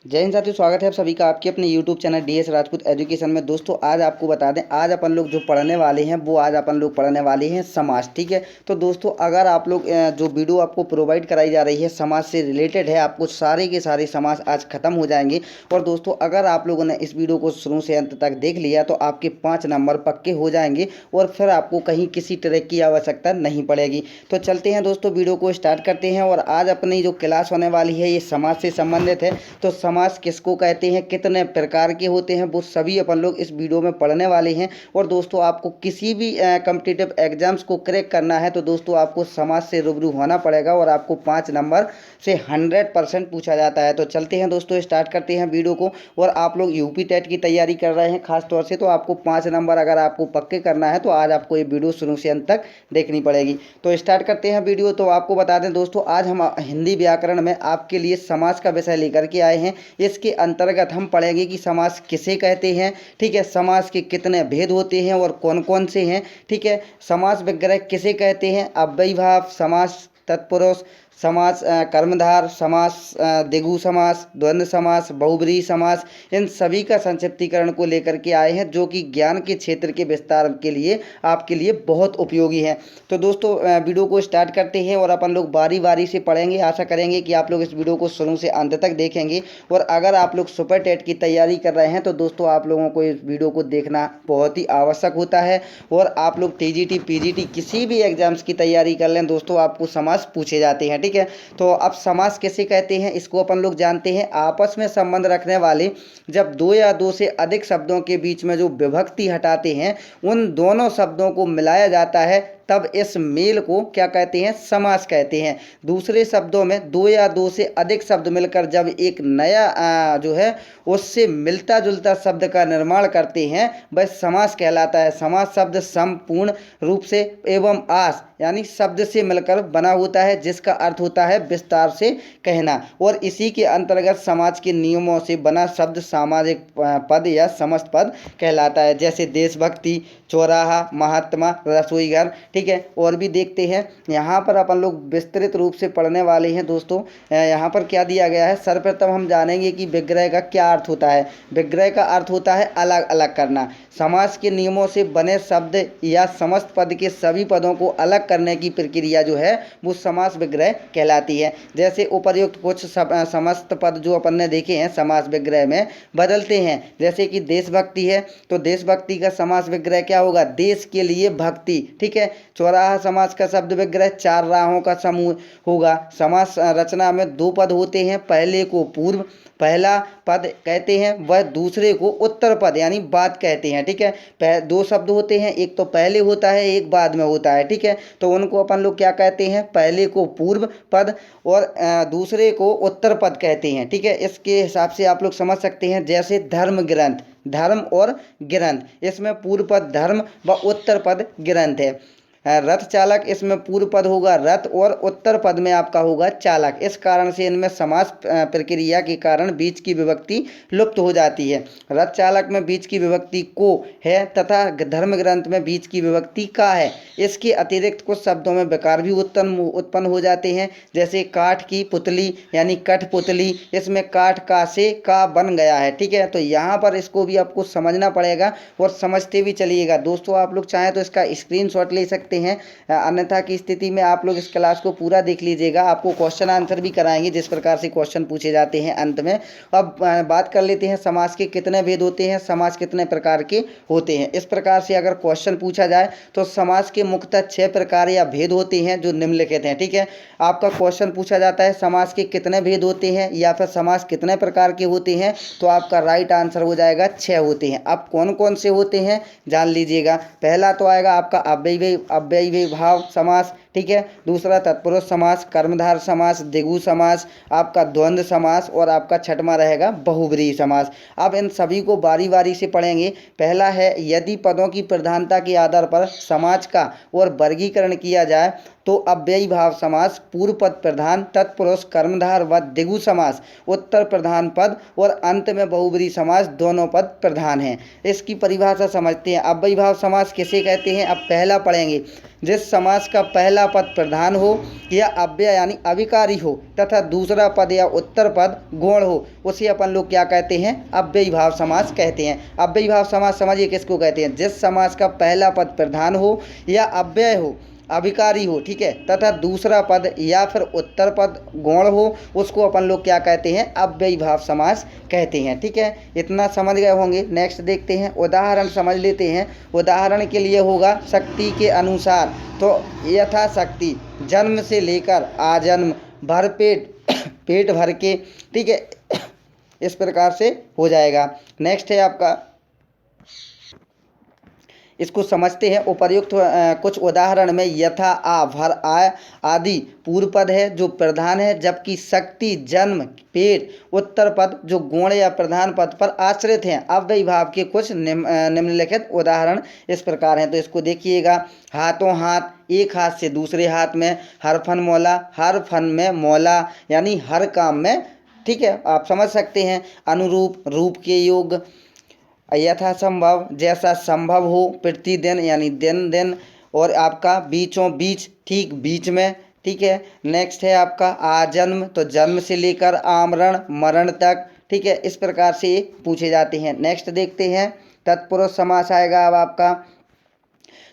जय हिंद साथियों, स्वागत है आप सभी का आपके अपने YouTube channel DS Rajput education में। दोस्तों आज आपको बता दें, आज अपन लोग जो पढ़ने वाले हैं वो आज अपन लोग पढ़ने वाले हैं समाज। ठीक है, तो दोस्तों अगर आप लोग जो वीडियो आपको प्रोवाइड कराई जा रही है समाज से रिलेटेड है, आपको सारे के सारे समाज आज खत्म हो जाएंगे। और दोस्तों अगर आप लोगों ने इस वीडियो को शुरू से अंत तक देख लिया तो आपके 5 नंबर पक्के हो जाएंगे और फिर आपको कहीं किसी तरह की आवश्यकता नहीं पड़ेगी। तो चलते हैं दोस्तों, वीडियो को स्टार्ट करते हैं। और आज अपनी जो क्लास होने वाली है ये समाज से संबंधित है। तो समाज किसको कहते हैं, कितने प्रकार के होते हैं, वो सभी अपन लोग इस वीडियो में पढ़ने वाले हैं। और दोस्तों आपको किसी भी कॉम्पिटिटिव एग्जाम्स को क्रैक करना है तो दोस्तों आपको समाज से रूबरू होना पड़ेगा और आपको 5 नंबर से 100% पूछा जाता है। तो चलते हैं दोस्तों, स्टार्ट करते हैं वीडियो को। और आप लोग यूपी टेट की तैयारी कर रहे हैं खास तौर से, तो आपको 5 नंबर अगर आपको पक्के करना है तो आज आपको ये वीडियो शुरू से अंत तक देखनी पड़ेगी। तो स्टार्ट करते हैं वीडियो। तो आपको बता दें दोस्तों, आज हम हिंदी व्याकरण में आपके लिए समाज का विषय लेकर के आए हैं। इसके अंतर्गत हम पढ़ेंगे कि समाज किसे कहते हैं, ठीक है, समाज के कितने भेद होते हैं और कौन कौन से हैं, ठीक है, समास विग्रह किसे कहते हैं, अव्ययीभाव समास, तत्पुरुष समास, कर्मधार समास, द्विगु समास, द्वंद्व समास, बहुब्रीहि समास, इन सभी का संक्षिप्तीकरण को लेकर के आए हैं जो कि ज्ञान के क्षेत्र के विस्तार के लिए आपके लिए बहुत उपयोगी है। तो दोस्तों वीडियो को स्टार्ट करते हैं और अपन लोग बारी बारी से पढ़ेंगे। आशा करेंगे कि आप लोग इस वीडियो को शुरू से अंत तक देखेंगे। और अगर आप लोग सुपर टेट की तैयारी कर रहे हैं तो दोस्तों आप लोगों को इस वीडियो को देखना बहुत ही आवश्यक होता है। और आप लोग TGT PGT किसी भी एग्जाम्स की तैयारी कर लें दोस्तों, आपको समास पूछे जाते हैं। ठीक है, तो अब समास किसे कहते हैं इसको अपन लोग जानते हैं। आपस में संबंध रखने वाले जब 2 या 2 से अधिक शब्दों के बीच में जो विभक्ति हटाते हैं उन दोनों शब्दों को मिलाया जाता है, तब इस मेल को क्या कहते हैं, समास कहते हैं। दूसरे शब्दों में 2 या 2 से अधिक शब्द मिलकर जब एक नया जो है उससे मिलता जुलता शब्द का निर्माण करते हैं वह समास कहलाता है। समास शब्द संपूर्ण रूप से एवं आस यानी शब्द से मिलकर बना होता है, जिसका अर्थ होता है विस्तार से कहना। और इसी के अंतर्गत समाज के नियमों से बना शब्द सामाजिक पद या समस्त पद कहलाता है, जैसे देशभक्ति, चौराहा, महात्मा, रसोईघर। ठीक है, और भी देखते हैं। यहाँ पर अपन लोग विस्तृत रूप से पढ़ने वाले हैं दोस्तों। यहाँ पर क्या दिया गया है, सर्वप्रथम हम जानेंगे कि विग्रह का क्या अर्थ होता है। विग्रह का अर्थ होता है अलग अलग करना। समाज के नियमों से बने शब्द या समस्त पद के सभी पदों को अलग करने की प्रक्रिया जो है वो समास विग्रह कहलाती है। जैसे उपर्युक्त कुछ समस्त पद जो अपन ने देखे हैं समास विग्रह में बदलते हैं। जैसे कि देशभक्ति है तो देशभक्ति का समास विग्रह क्या होगा, देश के लिए भक्ति। ठीक है, चौराहा समास का शब्द विग्रह 4 राहों का समूह होगा। समास रचना में 2 पद होते हैं, पहले को पूर्व पहला पद कहते हैं, वह दूसरे को उत्तर पद यानी बाद कहते हैं। ठीक है, 2 शब्द होते हैं, एक तो पहले होता है एक बाद में होता है। ठीक है, तो उनको अपन लोग क्या कहते हैं, पहले को पूर्व पद और दूसरे को उत्तर पद कहते हैं। ठीक है, इसके हिसाब से आप लोग समझ सकते हैं। जैसे धर्म ग्रंथ, धर्म और ग्रंथ, इसमें पूर्व पद धर्म व उत्तर पद ग्रंथ है। रथ चालक, इसमें पूर्व पद होगा रथ और उत्तर पद में आपका होगा चालक। इस कारण से इनमें समास प्रक्रिया के कारण बीच की विभक्ति लुप्त हो जाती है। रथ चालक में बीच की विभक्ति को है तथा धर्म ग्रंथ में बीच की विभक्ति का है। इसके अतिरिक्त कुछ शब्दों में विकार भी उत्पन्न हो जाते हैं, जैसे काठ की पुतली यानी कठपुतली, इसमें काठ का से का बन गया है। ठीक है, तो यहाँ पर इसको भी आपको समझना पड़ेगा और समझते भी चलिएगा। दोस्तों आप लोग चाहें तो इसका स्क्रीनशॉट ले सकते हैं, अन्यथा की स्थिति में आप लोग इस क्लास को पूरा देख लीजिएगा। आपको क्वेश्चन आंसर भी कराएंगे जिस प्रकार से क्वेश्चन पूछे जाते हैं अंत में। अब बात कर लेते हैं समाज के कितने भेद होते हैं, समाज कितने प्रकार के होते हैं। इस प्रकार से अगर क्वेश्चन पूछा जाए तो समाज के मुख्यतः 6 प्रकार या भेद होते हैं जो निम्नलिखित हैं। ठीक है, आपका क्वेश्चन पूछा जाता है समाज के कितने भेद होते हैं या फिर समाज कितने प्रकार के होते हैं, तो आपका राइट आंसर हो जाएगा 6 होते हैं। अब कौन कौन से होते हैं जान लीजिएगा। पहला तो आएगा आपका अव्ययी भाव समास। ठीक है, दूसरा तत्पुरुष समास, कर्मधार समास, द्विगु समास, आपका द्वंद्व समास और आपका छठवां रहेगा बहुब्रीहि समास। अब इन सभी को बारी बारी से पढ़ेंगे। पहला है, यदि पदों की प्रधानता के आधार पर समाज का और वर्गीकरण किया जाए तो अव्ययी भाव समास पूर्व पद प्रधान, तत्पुरुष, कर्मधार व द्विगु समास उत्तर प्रधान पद और अंत में बहुब्रीहि समास दोनों पद प्रधान हैं। इसकी परिभाषा समझते हैं। अव्ययी भाव समास किसे कहते हैं, अब पहला पढ़ेंगे। जिस समास का पहला पद प्रधान हो या अव्यय यानी अविकारी हो तथा दूसरा पद या उत्तर पद गौण हो, उसे अपन लोग क्या कहते हैं? अव्ययी भाव समास कहते हैं। अव्ययी भाव समास समझिए किसको कहते हैं? जिस समास का पहला पद प्रधान हो या अव्यय हो, अविकारी हो, ठीक है, तथा दूसरा पद या फिर उत्तर पद गौण हो, उसको अपन लोग क्या कहते हैं? अव्ययी भाव समास कहते हैं। ठीक है, इतना समझ गए होंगे। नेक्स्ट देखते हैं, उदाहरण समझ लेते हैं। उदाहरण के लिए होगा शक्ति के अनुसार, तो यथाशक्ति, जन्म से लेकर आजन्म, भरपेट, पेट भर के, ठीक है, इस प्रकार से हो जाएगा। नेक्स्ट है आपका, इसको समझते हैं। उपर्युक्त कुछ उदाहरण में यथा, आ, भर, आ आदि पूर्व पद है जो प्रधान है, जबकि शक्ति, जन्म, पेट, उत्तर पद जो गौण या प्रधान पद पर आश्रित हैं। अव्ययी भाव के कुछ निम्नलिखित उदाहरण इस प्रकार हैं, तो इसको देखिएगा। हाथों हाथ, एक हाथ से दूसरे हाथ में। हर फन मौला, हर फन में मौला यानी हर काम में, ठीक है, आप समझ सकते हैं। अनुरूप, रूप के योग। यथासंभव, जैसा संभव हो। प्रतिदिन यानी दिन दिन, और आपका बीचों बीच, ठीक बीच में, ठीक है। नेक्स्ट है आपका आजन्म, तो जन्म से लेकर आमरण, मरण तक, ठीक है, इस प्रकार से पूछे जाते हैं। नेक्स्ट देखते हैं, तत्पुरुष समास आएगा अब आपका।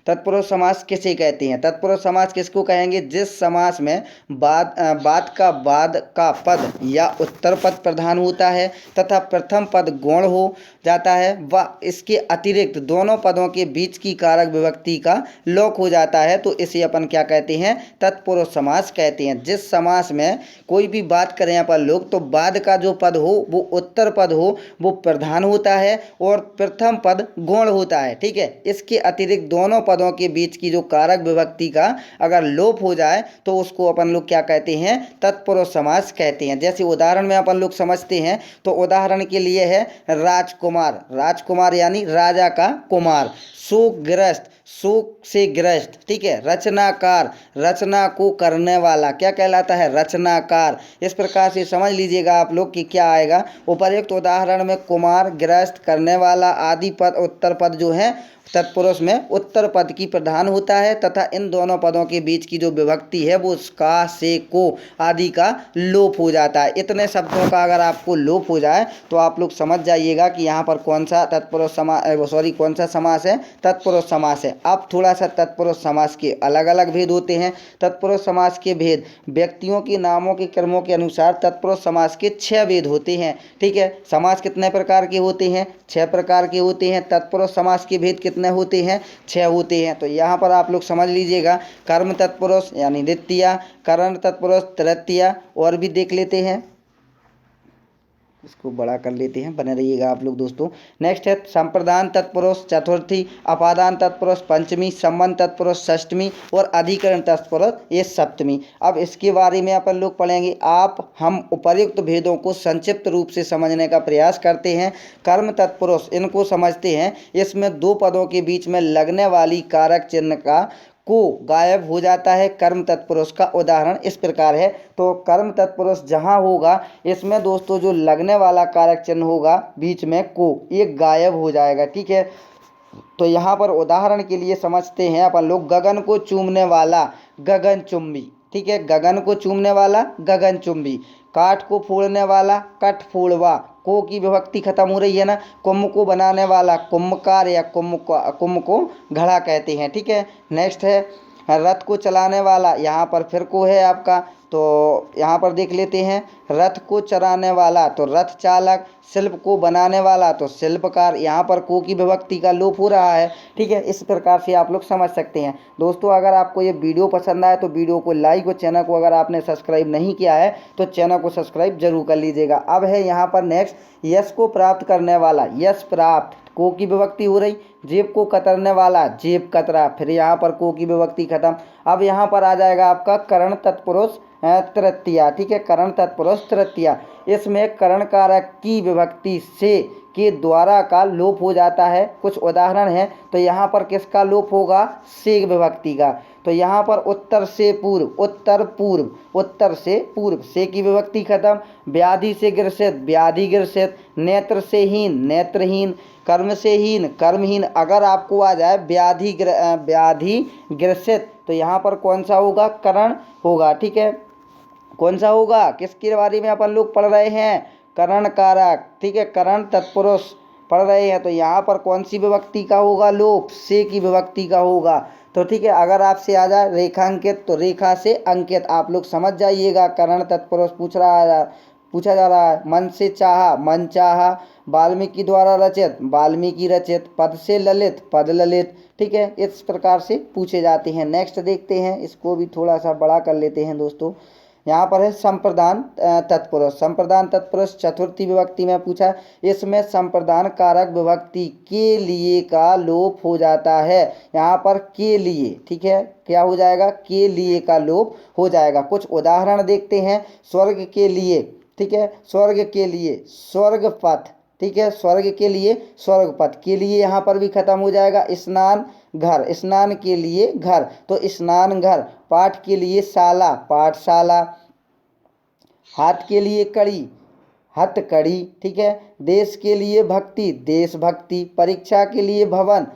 तत्पुरुष समास किसे कहते हैं? तत्पुरुष समास किसको कहेंगे? जिस समास में बाद का पद या उत्तर पद प्रधान होता है तथा प्रथम पद गौण हो जाता है व इसके अतिरिक्त दोनों पदों के बीच की कारक विभक्ति का लोप हो जाता है, तो इसे अपन क्या कहते हैं? तत्पुरुष समास कहते हैं। जिस समास में कोई भी बात करें अपन लोग, तो बाद का जो पद हो वो उत्तर पद हो, वो प्रधान होता है और प्रथम पद गौण होता है, ठीक है। इसके अतिरिक्त दोनों पदों के बीच की जो कारक विभक्ति का अगर लोप हो जाए तो उसको अपन लोग क्या कहते हैं? तत्पुरुष समास कहते हैं। जैसे उदाहरण में अपन लोग समझते हैं, तो उदाहरण के लिए है राजकुमार, राजकुमार यानी राजा का कुमार। शोकग्रस्त, शोक से ग्रस्त, ठीक है। रचनाकार, रचना को करने वाला क्या कहलाता है? रचनाकार। इस प्रकार से समझ लीजिएगा आप लोग कि क्या आएगा। उपर्युक्त उदाहरण में कुमार, ग्रस्त, करने वाला आदि पद, उत्तर पद जो है तत्पुरुष में उत्तर पद की प्रधान होता है तथा इन दोनों पदों के बीच की जो विभक्ति है वो का, से, को आदि का लोप हो जाता है। इतने शब्दों का अगर आपको लोप हो जाए तो आप लोग समझ जाइएगा कि यहाँ पर कौन सा तत्पुरुष समास, कौन सा समास है? तत्पुरुष समास है। अब थोड़ा सा तत्पुरुष समास के अलग अलग भेद होते हैं। तत्पुरुष समास के भेद, व्यक्तियों के नामों के क्रमों के अनुसार तत्पुरुष समास के 6 भेद होते हैं, ठीक है। समास कितने प्रकार के होते हैं? 6 प्रकार के होते हैं। तत्पुरुष समास के भेद कितने होते हैं? 6 होते हैं। तो यहाँ पर आप लोग समझ लीजिएगा। कर्म तत्पुरुष यानी द्वितीया, करण तत्पुरुष तृतीया, और भी देख लेते हैं, इसको बड़ा कर लेते हैं, बने रहिएगा आप लोग दोस्तों। नेक्स्ट है संप्रदान तत्पुरुष चतुर्थी, अपादान तत्पुरुष पंचमी, संबंध तत्पुरुष षष्टमी और अधिकरण तत्पुरुष ये सप्तमी। अब इसके बारे में अपन लोग पढ़ेंगे। हम उपर्युक्त भेदों को संक्षिप्त रूप से समझने का प्रयास करते हैं। कर्म तत्पुरुष, इनको समझते हैं। इसमें 2 पदों के बीच में लगने वाली कारक चिन्ह का को गायब हो जाता है। कर्म तत्पुरुष का उदाहरण इस प्रकार है। तो कर्म तत्पुरुष जहाँ होगा, इसमें दोस्तों जो लगने वाला कारक चिन्ह होगा बीच में को, ये गायब हो जाएगा, ठीक है। तो यहाँ पर उदाहरण के लिए समझते हैं अपन लोग, गगन को चूमने वाला गगनचुंबी, ठीक है, गगन को चूमने वाला गगनचुंबी। काठ को फोड़ने वाला कठफोड़वा, को की विभक्ति खत्म हो रही है ना। कुंभ को बनाने वाला कुंभकार या कुंभ को घड़ा कहते हैं, ठीक है। नेक्स्ट है रथ को चलाने वाला, यहाँ पर फिर को है आपका, तो यहाँ पर देख लेते हैं। रथ को चलाने वाला तो रथ चालक, शिल्प को बनाने वाला तो शिल्पकार, यहाँ पर को की विभक्ति का लोप हो रहा है, ठीक है। इस प्रकार से आप लोग समझ सकते हैं। दोस्तों अगर आपको ये वीडियो पसंद आए तो वीडियो को लाइक और चैनल को अगर आपने सब्सक्राइब नहीं किया है तो चैनल को सब्सक्राइब जरूर कर लीजिएगा। अब है यहाँ पर नेक्स्ट, यश को प्राप्त करने वाला यश प्राप्त, को की विभक्ति हो रही। जेब को कतरने वाला जेब कतरा, फिर यहाँ पर को की विभक्ति खत्म। अब यहाँ पर आ जाएगा आपका करण तत्पुरुष तृतीया, ठीक है, करण तत्पुरुष तृतीया। इसमें करण कारक की विभक्ति से के द्वारा का लोप हो जाता है। कुछ उदाहरण हैं, तो यहाँ पर किसका लोप होगा? से विभक्ति का। तो यहाँ पर उत्तर से पूर्व, उत्तर पूर्व, उत्तर से पूर्व, से की विभक्ति खत्म। व्याधि से ग्रसित, व्याधि ग्रसित। नेत्र से हीन, नेत्रहीन। कर्म से हीन, कर्महीन। अगर आपको आ जाए व्याधि ग्रसित, तो यहाँ पर कौन सा होगा, करण होगा। ठीक है, कौन सा होगा, किसके बारे में अपन लोग पढ़ रहे हैं, करण कारक। ठीक है, करण तत्पुरुष पढ़ रहे हैं, तो यहाँ पर कौन सी विभक्ति का होगा लोप, से की विभक्ति का होगा। तो ठीक है, अगर आपसे आ जाए रेखांकित तो रेखा से अंकित, आप लोग समझ जाइएगा। करण तत्पुरुष पूछा जा रहा है। मन से चाहा, मन चाहा। वाल्मीकि द्वारा रचित, वाल्मीकि रचित। पद से ललित, पद ललित। ठीक है, इस प्रकार से पूछे जाते हैं। नेक्स्ट देखते हैं, इसको भी थोड़ा सा बड़ा कर लेते हैं दोस्तों। यहाँ पर है संप्रदान तत्पुरुष। संप्रदान तत्पुरुष चतुर्थी विभक्ति में पूछा, इसमें संप्रदान कारक विभक्ति के लिए का लोप हो जाता है। यहाँ पर के लिए, ठीक है, क्या हो जाएगा, के लिए का लोप हो जाएगा। कुछ उदाहरण देखते हैं। स्वर्ग के लिए, ठीक है, स्वर्ग के लिए स्वर्ग पथ। ठीक है, स्वर्ग के लिए स्वर्ग पथ, के लिए यहाँ पर भी खत्म हो जाएगा। स्नान घर, स्नान के लिए घर, तो स्नान घर। पाठ के लिए शाला, पाठशाला। हाथ के लिए कड़ी, हथकड़ी। ठीक है, देश के लिए भक्ति, देशभक्ति। परीक्षा के लिए भवन,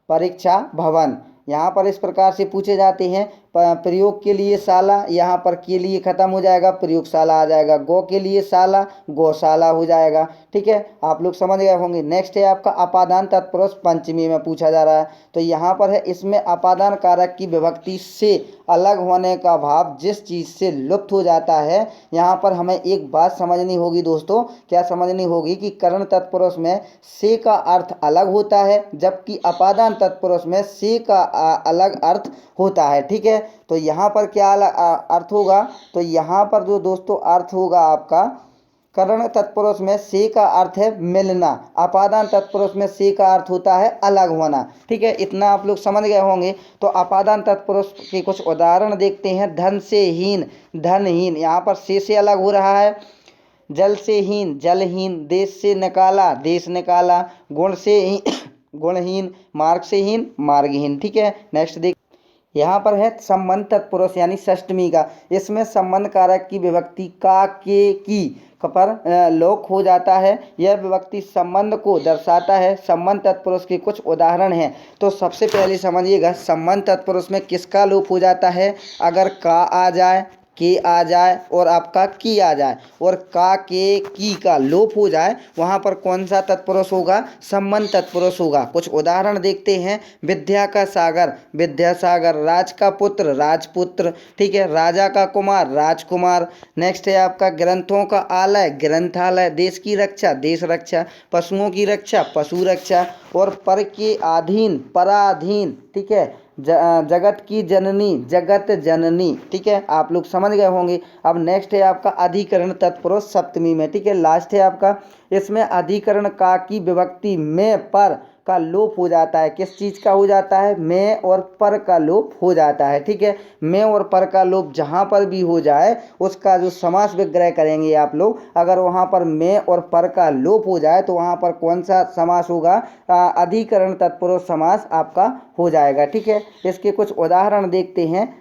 परीक्षा भवन। यहाँ पर इस प्रकार से पूछे जाते हैं। प्रयोग के लिए शाला, यहाँ पर के लिए खत्म हो जाएगा, प्रयोगशाला आ जाएगा। गौ के लिए शाला, गौशाला हो जाएगा। ठीक है, आप लोग समझ गए होंगे। नेक्स्ट है आपका अपादान तत्पुरुष पंचमी में पूछा जा रहा है, तो यहाँ पर है, इसमें अपादान कारक की विभक्ति से अलग होने का भाव जिस चीज़ से लुप्त हो जाता है। यहाँ पर हमें एक बात समझनी होगी दोस्तों, क्या समझनी होगी कि करण तत्पुरुष में से का अर्थ अलग होता है, जबकि अपादान तत्पुरुष में से का अलग अर्थ होता है। ठीक है, तो यहाँ पर क्या अर्थ होगा, तो यहाँ पर जो दोस्तों अर्थ होगा आपका, करण तत्पुरुष में से का अर्थ है मिलना, अपादान तत्पुरुष में से का अर्थ होता है अलग होना। ठीक है, इतना आप लोग समझ गए होंगे। तो अपादान तत्पुरुष के कुछ उदाहरण देखते हैं। धन से हीन, धनहीन, यहाँ पर से अलग हो रहा है। जल से हीन, जलहीन। देश से निकाला, देश निकाला। गुण से गुणहीन। मार्ग से हीन, मार्गहीन। ठीक है, नेक्स्ट देख, यहाँ पर है संबंध तत्पुरुष यानी षष्टमी का। इसमें संबंध कारक की विभक्ति का, के, की पर लोप हो जाता है। यह विभक्ति संबंध को दर्शाता है। संबंध तत्पुरुष के कुछ उदाहरण हैं। तो सबसे पहले समझिएगा, संबंध तत्पुरुष में किसका लोप हो जाता है, अगर का आ जाए, के आ जाए और आपका की आ जाए, और का, के, की का लोप हो जाए, वहाँ पर कौन सा तत्पुरुष होगा, संबंध तत्पुरुष होगा। कुछ उदाहरण देखते हैं। विद्या का सागर, विद्यासागर। राज का पुत्र, राजपुत्र। ठीक है, राजा का कुमार, राजकुमार। नेक्स्ट है आपका ग्रंथों का आलय, ग्रंथालय। देश की रक्षा, देश रक्षा। पशुओं की रक्षा, पशु रक्षा। और पर के अधीन, पराधीन। ठीक है, जगत की जननी, जगत जननी। ठीक है, आप लोग समझ गए होंगे। अब नेक्स्ट है आपका अधिकरण तत्पुरुष सप्तमी में। ठीक है, लास्ट है आपका, इसमें अधिकरण का की विभक्ति में पर का लोप हो जाता है। किस चीज़ का हो जाता है, में और पर का लोप हो जाता है। ठीक है, में और पर का लोप जहाँ पर भी हो जाए उसका जो समास विग्रह करेंगे आप लोग, अगर वहाँ पर में और पर का लोप हो जाए तो वहाँ पर कौन सा समास होगा, अधिकरण तत्पुरुष समास आपका हो जाएगा। ठीक है, इसके कुछ उदाहरण देखते हैं।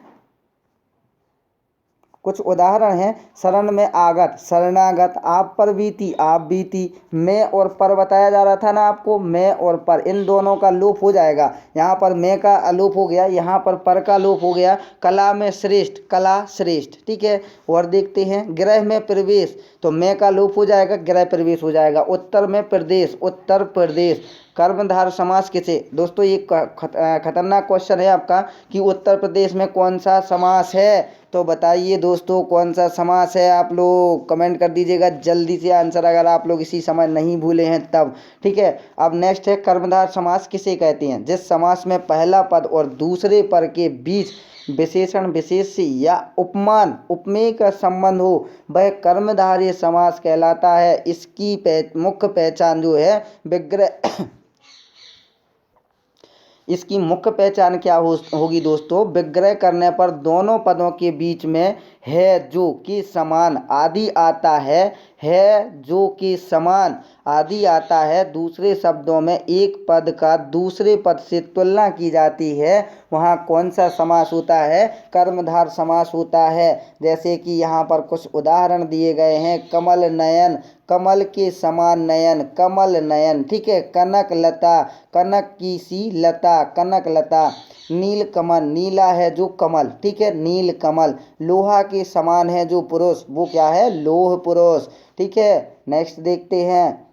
कुछ उदाहरण हैं। शरण में आगत, शरणागत। आप पर बीती, आप बीती। में और पर बताया जा रहा था ना आपको, में और पर इन दोनों का लोप हो जाएगा। यहाँ पर में का लोप हो गया, यहाँ पर का लोप हो गया। कला में श्रेष्ठ, कला श्रेष्ठ। ठीक है, और देखते हैं गृह में प्रवेश, तो में का लोप हो जाएगा, गृह प्रवेश हो जाएगा। उत्तर में प्रदेश, उत्तर प्रदेश। कर्मधारय समास किसे, दोस्तों ये खतरनाक क्वेश्चन है आपका कि उत्तर प्रदेश में कौन सा समास है, तो बताइए दोस्तों कौन सा समास है। आप लोग कमेंट कर दीजिएगा जल्दी से आंसर, अगर आप लोग इसी समय नहीं भूले हैं तब। ठीक है, अब नेक्स्ट है कर्मधारय समास किसे कहते हैं, जिस समास में पहला पद और दूसरे पद के बीच विशेषण, विशेष्य या उपमान, उपमेय का संबंध हो, वह कर्मधारय समास कहलाता है। इसकी मुख्य पहचान जो है विग्रह इसकी मुख्य पहचान क्या होगी दोस्तों, विग्रह करने पर दोनों पदों के बीच में है जो के समान आदि आता है जो के समान आदि आता है, दूसरे शब्दों में एक पद का दूसरे पद से तुलना की जाती है, वहाँ कौन सा समास होता है? कर्मधार समास होता है। जैसे कि यहाँ पर कुछ उदाहरण दिए गए हैं। कमल नयन, कमल के समान नयन, कमल नयन, ठीक है। कनक लता, कनक की सी लता, कनक लता। नील कमल, नीला है जो कमल, ठीक है, नील कमल। लोहा के समान है जो पुरुष, वो क्या है? लोह पुरुष, ठीक है। नेक्स्ट देखते हैं।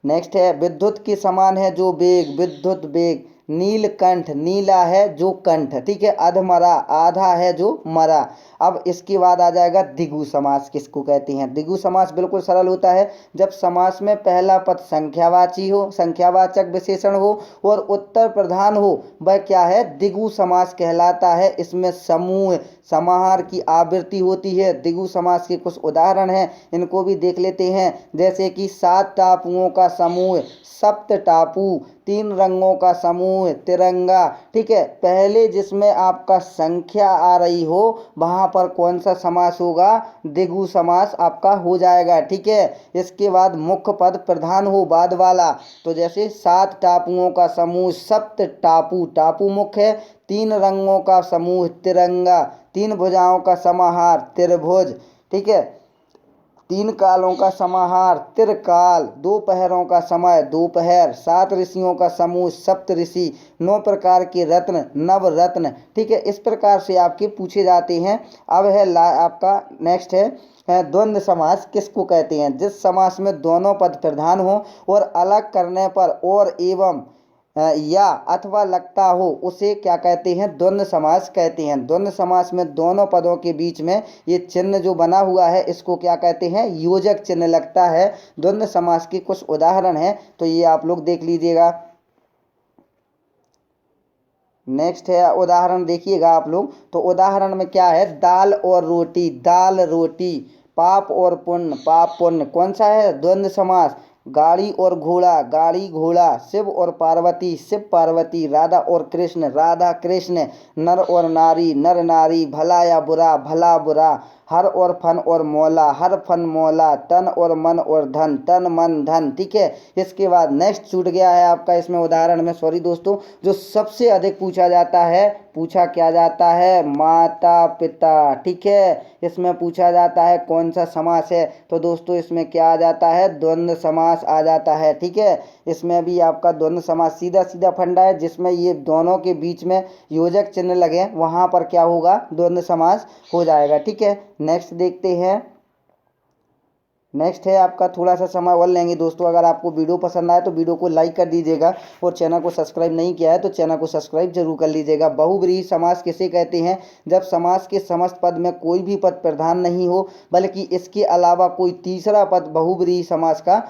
नेक्स्ट है विद्युत के समान है जो वेग, विद्युत वेग। नीलकंठ, नीला है जो कंठ, ठीक है। अधमरा, आधा है जो मरा। अब इसके बाद आ जाएगा द्विगु समास। किसको कहते हैं? द्विगु समास बिल्कुल सरल होता है। जब समास में पहला पद संख्यावाची हो, संख्यावाचक विशेषण हो और उत्तर प्रधान हो, वह क्या है? द्विगु समास कहलाता है। इसमें समूह समाहार की आवृत्ति होती है। द्विगु समास के कुछ उदाहरण हैं, इनको भी देख लेते हैं। जैसे कि 7 टापुओं का समूह सप्त टापू, 3 रंगों का समूह तिरंगा, ठीक है। पहले जिसमें आपका संख्या आ रही हो वहाँ पर कौन सा समास होगा? द्विगु समास आपका हो जाएगा, ठीक है। इसके बाद मुख्य पद प्रधान हो बाद वाला, तो जैसे 7 टापुओं का समूह सप्त टापू, टापू मुख्य है। 3 रंगों का समूह तिरंगा, 3 भुजाओं का समाहार त्रिभुज, ठीक है। 3 कालों का समाहार त्रिकाल, 2 पहरों का समय दोपहर, 7 ऋषियों का समूह सप्त ऋषि, 9 प्रकार के रत्न नवरत्न, ठीक है। इस प्रकार से आपके पूछे जाते हैं। अब है आपका नेक्स्ट है द्वंद्व समास। किसको कहते हैं? जिस समास में दोनों पद प्रधान हो और अलग करने पर और एवं या अथवा लगता हो, उसे क्या कहते हैं? द्वंद्व समास कहते हैं। द्वंद्व समास में दोनों पदों के बीच में ये चिन्ह जो बना हुआ है, इसको क्या कहते हैं? योजक चिन्ह लगता है। द्वंद्व समास के कुछ उदाहरण हैं, तो ये आप लोग देख लीजिएगा। नेक्स्ट है उदाहरण, देखिएगा आप लोग। तो उदाहरण में क्या है? दाल और रोटी, दाल रोटी। पाप और पुण्य, पाप पुण्य। कौन सा है? द्वंद्व समास। गाड़ी और घोड़ा, गाड़ी घोड़ा। शिव और पार्वती, शिव पार्वती। राधा और कृष्ण, राधा कृष्ण। नर और नारी, नर नारी। भला या बुरा, भला बुरा। हर और फन और मौला, हर फन मौला। तन और मन और धन, तन मन धन, ठीक है। इसके बाद नेक्स्ट छूट गया है आपका इसमें उदाहरण में, सॉरी दोस्तों, जो सबसे अधिक पूछा जाता है, पूछा क्या जाता है? माता पिता, ठीक है। इसमें पूछा जाता है कौन सा समास है, तो दोस्तों इसमें क्या आ जाता है? द्वंद्व समास आ जाता है, ठीक है। इसमें भी आपका द्वंद्व समास सीधा सीधा फंडा है, जिसमें ये दोनों के बीच में योजक चिन्ह लगे, वहाँ पर क्या होगा? द्वंद्व समास हो जाएगा, ठीक है। नेक्स्ट देखते हैं। नेक्स्ट है आपका, थोड़ा सा समय और लेंगे दोस्तों। अगर आपको वीडियो पसंद आए तो वीडियो को लाइक कर दीजिएगा और चैनल को सब्सक्राइब नहीं किया है तो चैनल को सब्सक्राइब जरूर कर लीजिएगा। बहुब्रीहि समास किसे कहते हैं? जब समास के समस्त पद में कोई भी पद प्रधान नहीं हो, बल्कि इसके अलावा कोई तीसरा पद बहुब्रीहि समास का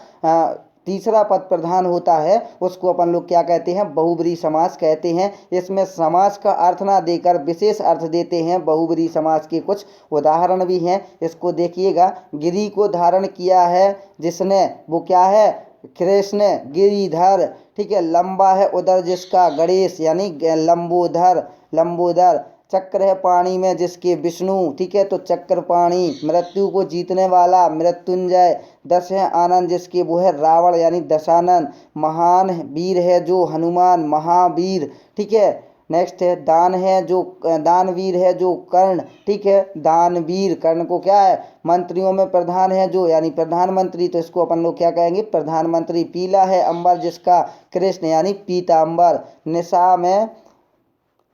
तीसरा पद प्रधान होता है, उसको अपन लोग क्या कहते हैं? बहुब्रीहि समास कहते हैं। इसमें समास का अर्थ ना देकर विशेष अर्थ देते हैं। बहुब्रीहि समास के कुछ उदाहरण भी हैं, इसको देखिएगा। गिरि को धारण किया है जिसने, वो क्या है? कृष्ण, गिरिधर, ठीक है। लंबा है उदर जिसका, गणेश यानी लंबोदर, लंबोदर। चक्र है पानी में जिसके, विष्णु, ठीक है, तो चक्रपाणि। मृत्यु को जीतने वाला, मृत्युंजय। 10 है आनंद जिसके, वो है रावण यानी दशानन। महान वीर है जो, हनुमान, महावीर, ठीक है। नेक्स्ट है दान है जो, दानवीर है जो, कर्ण, ठीक है, दानवीर। कर्ण को क्या है? मंत्रियों में प्रधान है जो, यानी प्रधानमंत्री, तो इसको अपन लोग क्या कहेंगे? प्रधानमंत्री। पीला है अंबर जिसका, कृष्ण यानी पीतांबर। निशा में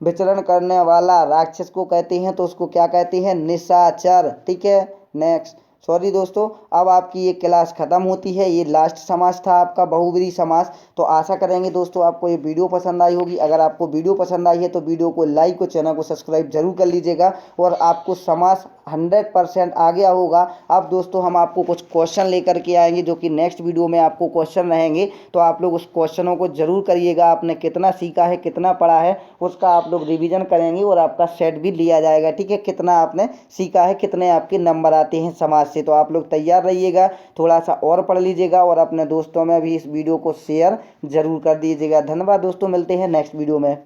विचरण करने वाला राक्षस को कहते हैं, तो उसको क्या कहते हैं? निशाचर, ठीक है। नेक्स्ट, सॉरी दोस्तों, अब आपकी ये क्लास ख़त्म होती है। ये लास्ट समास था आपका बहुब्रीहि समास। तो आशा करेंगे दोस्तों आपको ये वीडियो पसंद आई होगी। अगर आपको वीडियो पसंद आई है तो वीडियो को लाइक और चैनल को सब्सक्राइब जरूर कर लीजिएगा। और आपको समास 100% आ गया होगा। अब दोस्तों हम आपको कुछ क्वेश्चन लेकर के आएंगे, जो कि नेक्स्ट वीडियो में आपको क्वेश्चन रहेंगे, तो आप लोग उस क्वेश्चनों को जरूर करिएगा। आपने कितना सीखा है, कितना पढ़ा है, उसका आप लोग रिवीजन करेंगे और आपका सेट भी लिया जाएगा, ठीक है। कितना आपने सीखा है, कितने आपके नंबर आते हैं समाज से, तो आप लोग तैयार रहिएगा। थोड़ा सा और पढ़ लीजिएगा और अपने दोस्तों में भी इस वीडियो को शेयर जरूर कर दीजिएगा। धन्यवाद दोस्तों, मिलते हैं नेक्स्ट वीडियो में।